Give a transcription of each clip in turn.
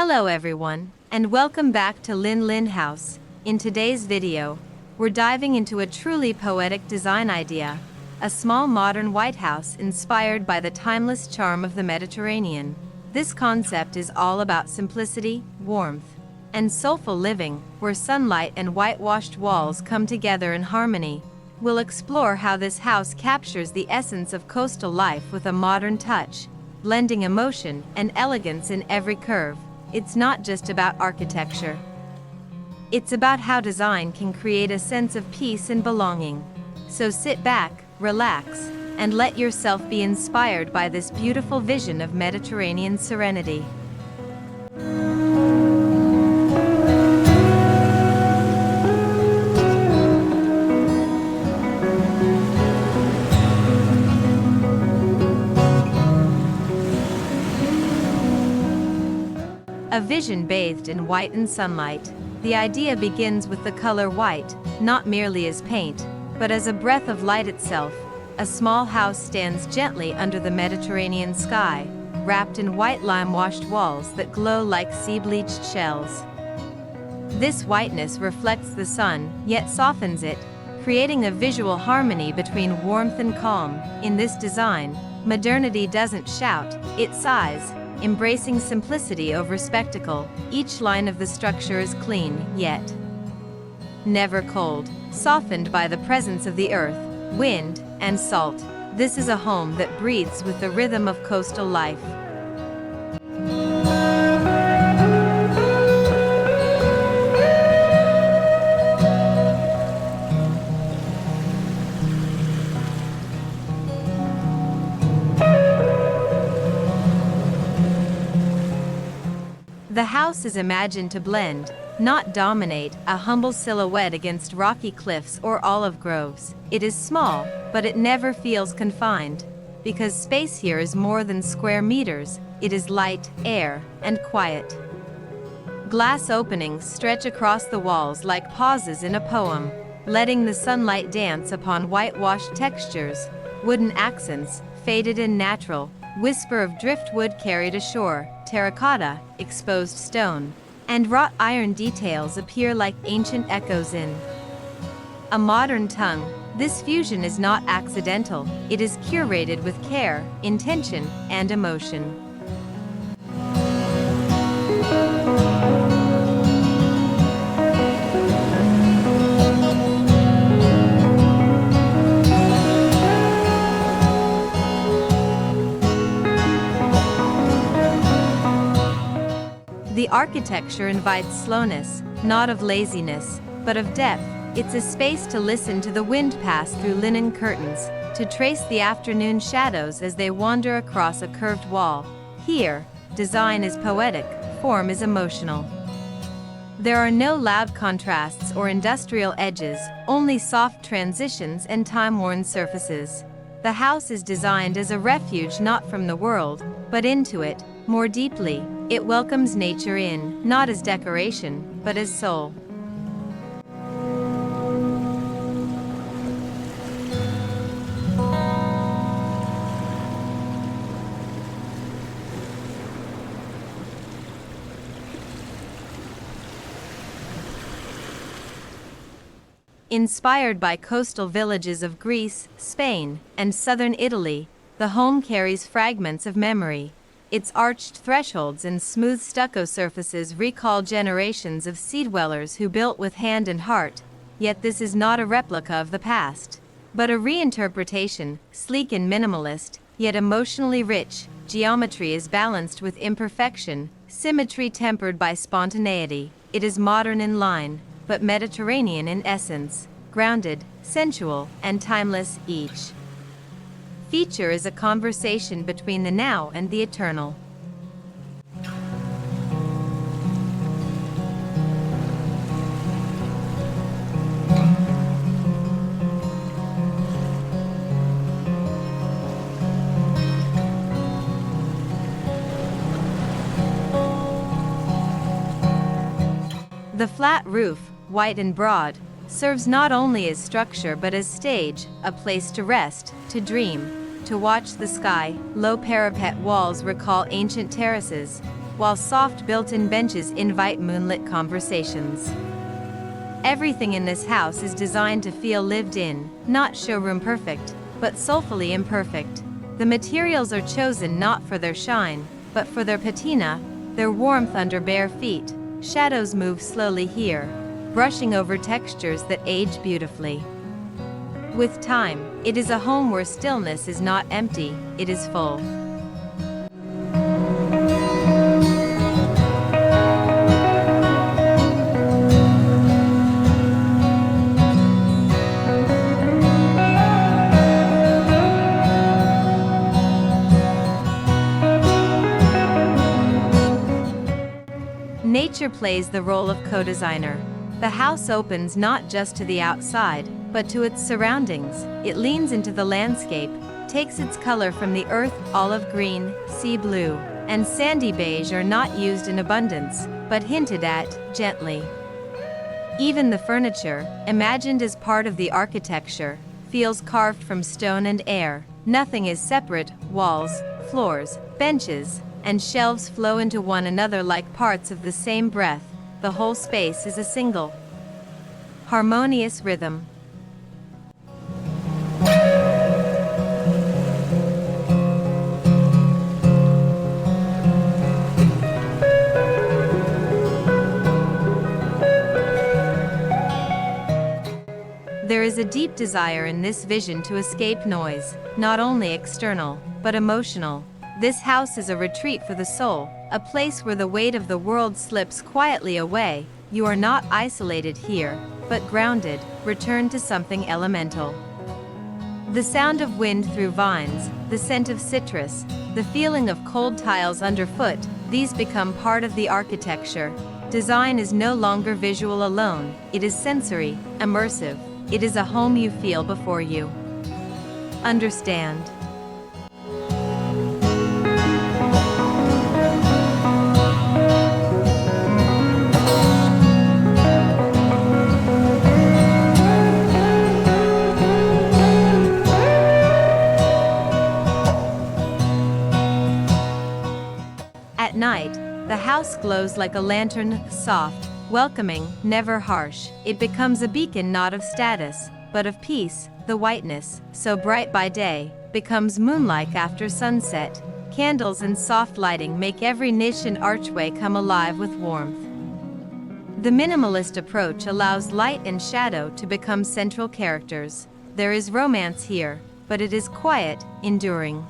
Hello everyone, and welcome back to Linh Linh House. In today's video, we're diving into a truly poetic design idea, a small modern white house inspired by the timeless charm of the Mediterranean. This concept is all about simplicity, warmth, and soulful living, where sunlight and whitewashed walls come together in harmony. We'll explore how this house captures the essence of coastal life with a modern touch, blending emotion and elegance in every curve. It's not just about architecture. It's about how design can create a sense of peace and belonging. So sit back, relax, and let yourself be inspired by this beautiful vision of Mediterranean serenity. A vision bathed in white and sunlight. The idea begins with the color white, not merely as paint, but as a breath of light itself. A small house stands gently under the Mediterranean sky, wrapped in white lime-washed walls that glow like sea-bleached shells. This whiteness reflects the sun, yet softens it, creating a visual harmony between warmth and calm. In this design, modernity doesn't shout, it sighs, embracing simplicity over spectacle. Each line of the structure is clean, yet never cold, softened by the presence of the earth, wind, and salt. This is a home that breathes with the rhythm of coastal life. The house is imagined to blend, not dominate, a humble silhouette against rocky cliffs or olive groves. It is small, but it never feels confined. Because space here is more than square meters, it is light, air, and quiet. Glass openings stretch across the walls like pauses in a poem, letting the sunlight dance upon whitewashed textures. Wooden accents, faded and natural, whisper of driftwood carried ashore, terracotta, exposed stone, and wrought iron details appear like ancient echoes in a modern tongue. This fusion is not accidental, it is curated with care, intention, and emotion. The architecture invites slowness, not of laziness, but of depth. It's a space to listen to the wind pass through linen curtains, to trace the afternoon shadows as they wander across a curved wall. Here, design is poetic, form is emotional. There are no loud contrasts or industrial edges, only soft transitions and time-worn surfaces. The house is designed as a refuge not from the world, but into it, more deeply. It welcomes nature in, not as decoration, but as soul. Inspired by coastal villages of Greece, Spain, and southern Italy, the home carries fragments of memory. Its arched thresholds and smooth stucco surfaces recall generations of sea-dwellers who built with hand and heart. Yet this is not a replica of the past, but a reinterpretation, sleek and minimalist, yet emotionally rich. Geometry is balanced with imperfection, symmetry tempered by spontaneity. It is modern in line, but Mediterranean in essence, grounded, sensual, and timeless. Each feature is a conversation between the now and the eternal. The flat roof, white and broad, serves not only as structure but as stage, a place to rest, to dream, to watch the sky. Low parapet walls recall ancient terraces, while soft built-in benches invite moonlit conversations. Everything in this house is designed to feel lived in, not showroom perfect, but soulfully imperfect. The materials are chosen not for their shine, but for their patina, their warmth under bare feet. Shadows move slowly here, brushing over textures that age beautifully. With time, it is a home where stillness is not empty, it is full. Nature plays the role of co-designer. The house opens not just to the outside, but to its surroundings. It leans into the landscape, takes its color from the earth. Olive green, sea blue, and sandy beige are not used in abundance, but hinted at, gently. Even the furniture, imagined as part of the architecture, feels carved from stone and air. Nothing is separate. Walls, floors, benches, and shelves flow into one another like parts of the same breath. The whole space is a single, harmonious rhythm. There is a deep desire in this vision to escape noise, not only external, but emotional. This house is a retreat for the soul, a place where the weight of the world slips quietly away. You are not isolated here, but grounded, returned to something elemental. The sound of wind through vines, the scent of citrus, the feeling of cold tiles underfoot, these become part of the architecture. Design is no longer visual alone, it is sensory, immersive. It is a home you feel before you understand. At night, the house glows like a lantern, soft, welcoming, never harsh. It becomes a beacon not of status, but of peace. The whiteness, so bright by day, becomes moonlike after sunset. Candles and soft lighting make every niche and archway come alive with warmth. The minimalist approach allows light and shadow to become central characters. There is romance here, but it is quiet, enduring.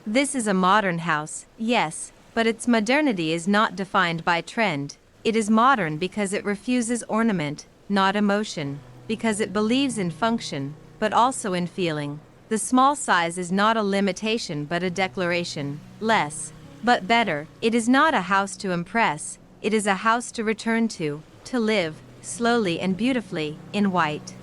This is a modern house, yes, but its modernity is not defined by trend. It is modern because it refuses ornament, not emotion, because it believes in function, but also in feeling. The small size is not a limitation but a declaration. Less, but better. It is not a house to impress, it is a house to return to live, slowly and beautifully, in white.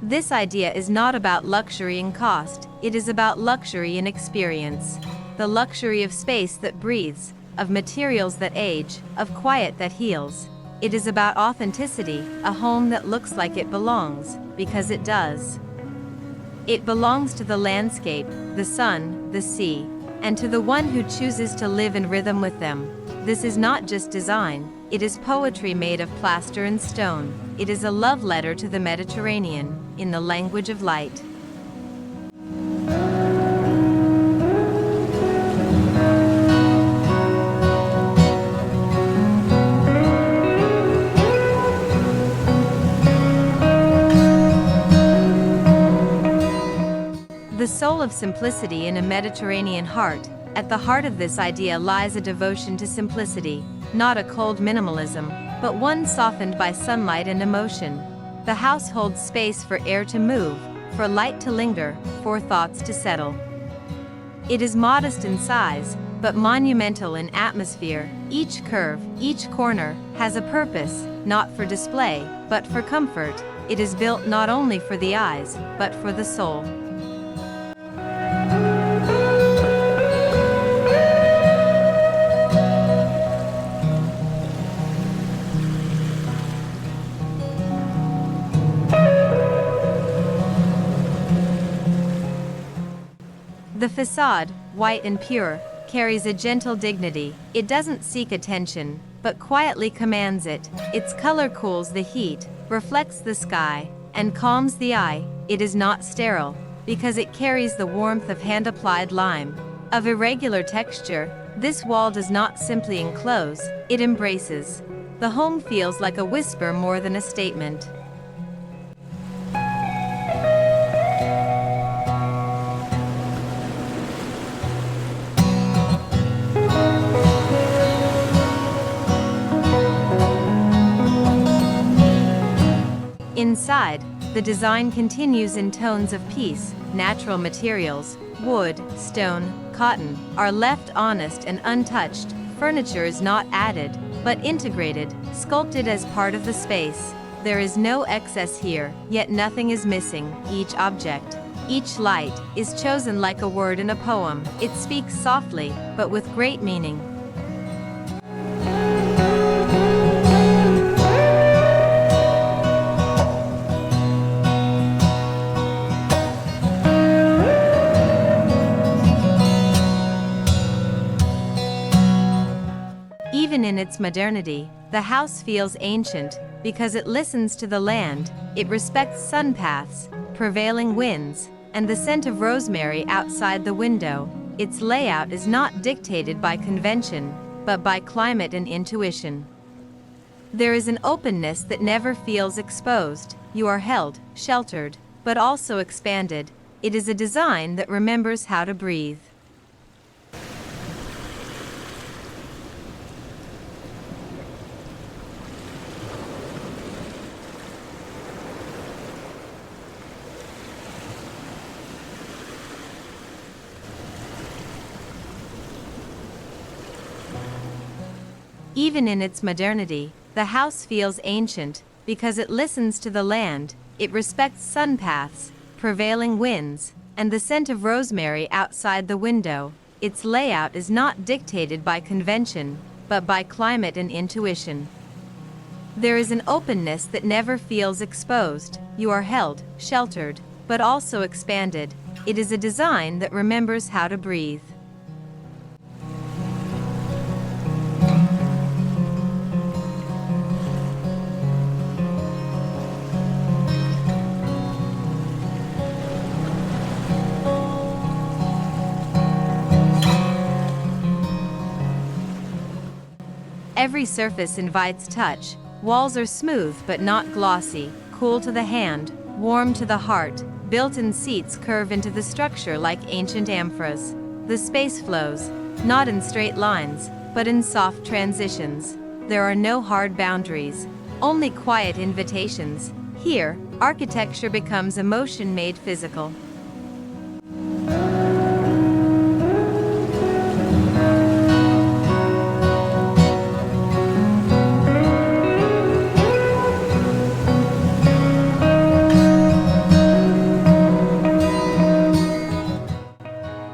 This idea is not about luxury in cost, it is about luxury in experience. The luxury of space that breathes, of materials that age, of quiet that heals. It is about authenticity, a home that looks like it belongs, because it does. It belongs to the landscape, the sun, the sea, and to the one who chooses to live in rhythm with them. This is not just design, it is poetry made of plaster and stone. It is a love letter to the Mediterranean, in the language of light. The soul of simplicity in a Mediterranean heart. At the heart of this idea lies a devotion to simplicity, not a cold minimalism, but one softened by sunlight and emotion. The house holds space for air to move, for light to linger, for thoughts to settle. It is modest in size, but monumental in atmosphere. Each curve, each corner, has a purpose, not for display, but for comfort. It is built not only for the eyes, but for the soul. The facade, white and pure, carries a gentle dignity. It doesn't seek attention, but quietly commands it. Its color cools the heat, reflects the sky, and calms the eye. It is not sterile, because it carries the warmth of hand-applied lime. Of irregular texture, this wall does not simply enclose, it embraces. The home feels like a whisper more than a statement. Inside, the design continues in tones of peace. Natural materials, wood, stone, cotton, are left honest and untouched. Furniture is not added, but integrated, sculpted as part of the space. There is no excess here, yet nothing is missing. Each object, each light, is chosen like a word in a poem. It speaks softly, but with great meaning. Even in its modernity, the house feels ancient, because it listens to the land, it respects sun paths, prevailing winds, and the scent of rosemary outside the window. Its layout is not dictated by convention, but by climate and intuition. There is an openness that never feels exposed. You are held, sheltered, but also expanded. It is a design that remembers how to breathe. Even in its modernity, the house feels ancient, because it listens to the land, it respects sun paths, prevailing winds, and the scent of rosemary outside the window. Its layout is not dictated by convention, but by climate and intuition. There is an openness that never feels exposed. You are held, sheltered, but also expanded. It is a design that remembers how to breathe. Every surface invites touch. Walls are smooth but not glossy, cool to the hand, warm to the heart. Built-in seats curve into the structure like ancient amphoras. The space flows, not in straight lines, but in soft transitions. There are no hard boundaries, only quiet invitations. Here, architecture becomes emotion made physical.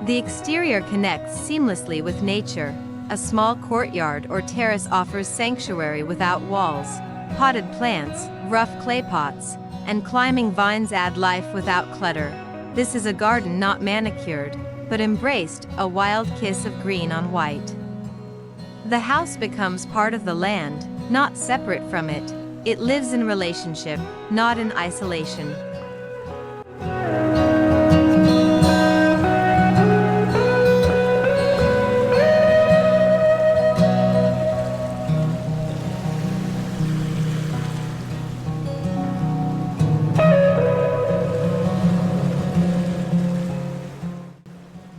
The exterior connects seamlessly with nature. A small courtyard or terrace offers sanctuary without walls. Potted plants, rough clay pots, and climbing vines add life without clutter. This is a garden not manicured, but embraced, a wild kiss of green on white. The house becomes part of the land, not separate from it. It lives in relationship, not in isolation.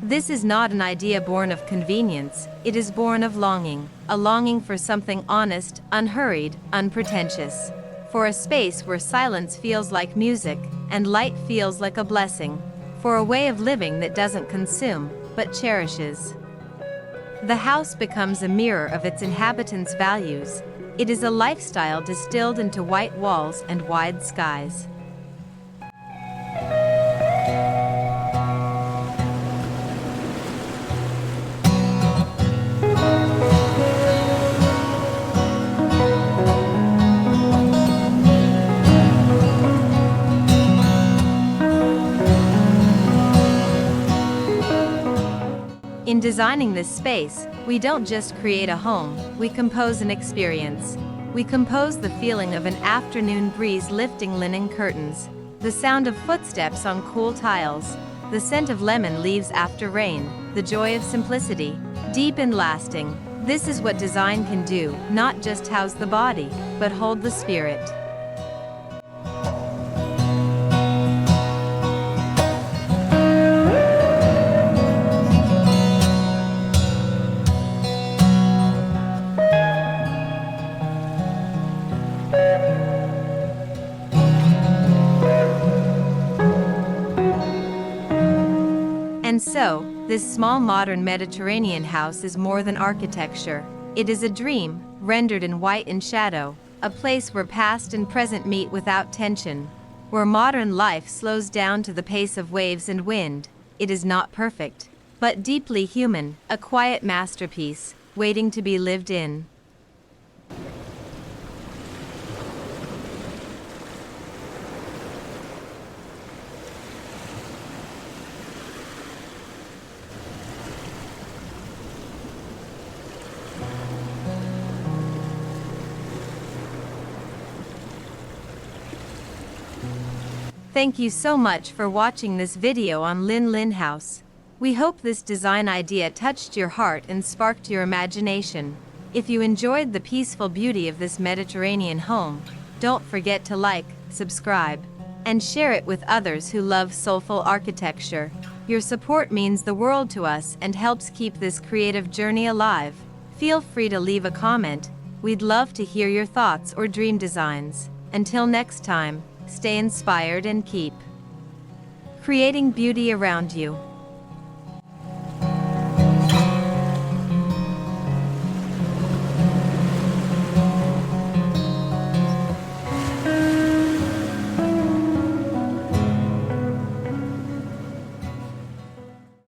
This is not an idea born of convenience, it is born of longing, a longing for something honest, unhurried, unpretentious. for a space where silence feels like music and light feels like a blessing, for a way of living that doesn't consume, but cherishes. The house becomes a mirror of its inhabitants' values. It is a lifestyle distilled into white walls and wide skies. In designing this space, we don't just create a home, we compose an experience. We compose the feeling of an afternoon breeze lifting linen curtains, the sound of footsteps on cool tiles, the scent of lemon leaves after rain, the joy of simplicity, deep and lasting. This is what design can do, not just house the body, but hold the spirit. And so, this small modern Mediterranean house is more than architecture. It is a dream, rendered in white and shadow, a place where past and present meet without tension, where modern life slows down to the pace of waves and wind. It is not perfect, but deeply human, a quiet masterpiece, waiting to be lived in. Thank you so much for watching this video on Linh Linh House. We hope this design idea touched your heart and sparked your imagination. If you enjoyed the peaceful beauty of this Mediterranean home, don't forget to like, subscribe, and share it with others who love soulful architecture. Your support means the world to us and helps keep this creative journey alive. Feel free to leave a comment. We'd love to hear your thoughts or dream designs. Until next time, stay inspired and keep creating beauty around you.